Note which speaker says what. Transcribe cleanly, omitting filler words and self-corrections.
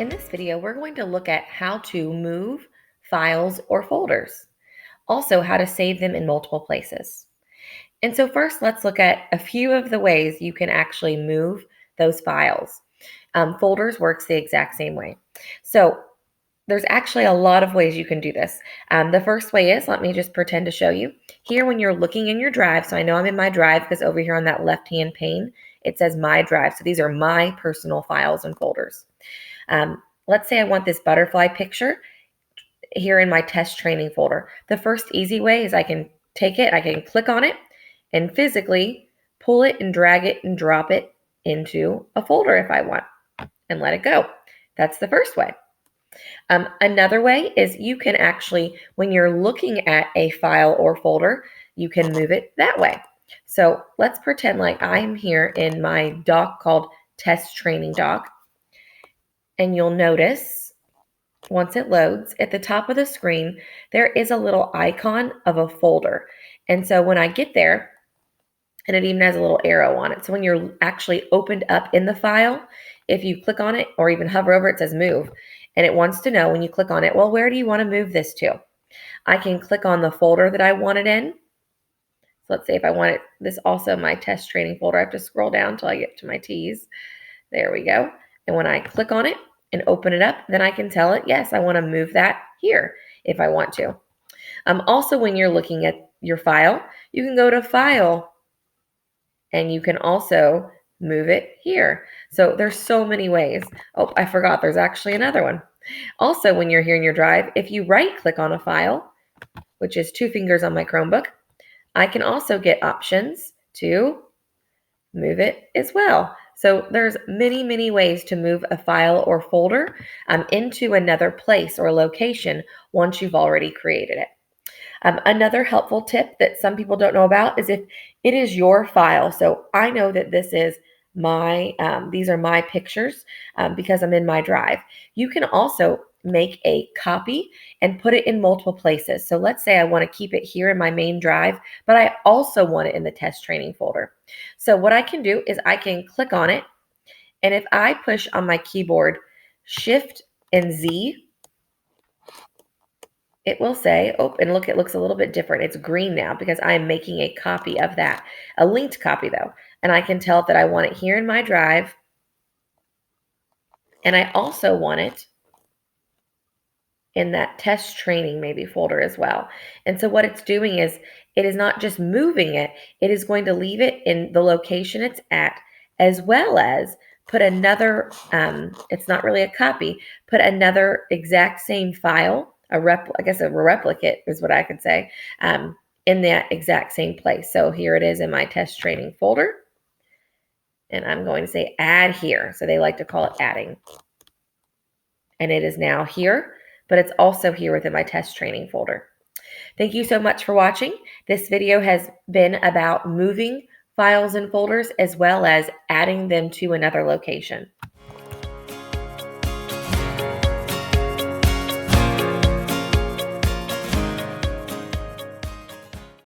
Speaker 1: In this video, we're going to look at how to move files or folders, also how to save them in multiple places. And so first, let's look at a few of the ways you can actually move those files. Folders works the exact same way. So there's actually a lot of ways you can do this. The first way is, let me just pretend to show you. Here, when you're looking in your drive, so I know I'm in my drive because over here on that left-hand pane, it says My Drive. So these are my personal files and folders. Let's say I want this butterfly picture here in my test training folder. The first easy way is I can take it, I can click on it, and physically pull it and drag it and drop it into a folder if I want and let it go. That's the first way. Another way is you can actually, when you're looking at a file or folder, you can move it that way. So let's pretend like I'm here in my doc called Test Training Doc. And you'll notice once it loads at the top of the screen, there is a little icon of a folder. And so when I get there, and it even has a little arrow on it. So when you're actually opened up in the file, if you click on it or even hover over it, says move. And it wants to know when you click on it, well, where do you want to move this to? I can click on the folder that I want it in. So let's say if I want it, this also my test training folder, I have to scroll down until I get to my T's. There we go. And when I click on it and open it up, then I can tell it, yes, I want to move that here if I want to. Also, when you're looking at your file, you can go to File, and you can also move it here. So there's so many ways. Oh, I forgot, there's actually another one. Also, when you're here in your drive, if you right click on a file, which is 2 fingers on my Chromebook, I can also get options to move it as well. So there's many, many ways to move a file or folder into another place or location once you've already created it. Another helpful tip that some people don't know about is if it is your file. So I know that this is these are my pictures because I'm in my drive. You can also make a copy and put it in multiple places. So let's say I want to keep it here in my main drive, but I also want it in the test training folder. So what I can do is I can click on it, and if I push on my keyboard Shift and Z, it will say, oh, and look, it looks a little bit different. It's green now because I am making a copy of that, a linked copy though. And I can tell that I want it here in my drive. And I also want it in that test training maybe folder as well. And so what it's doing is it is not just moving it, it is going to leave it in the location it's at, as well as put another, it's not really a copy, put another exact same file, a replicate is what I could say, in that exact same place. So here it is in my test training folder. And I'm going to say add here. So they like to call it adding. And it is now here, but it's also here within my test training folder. Thank you so much for watching. This video has been about moving files and folders as well as adding them to another location.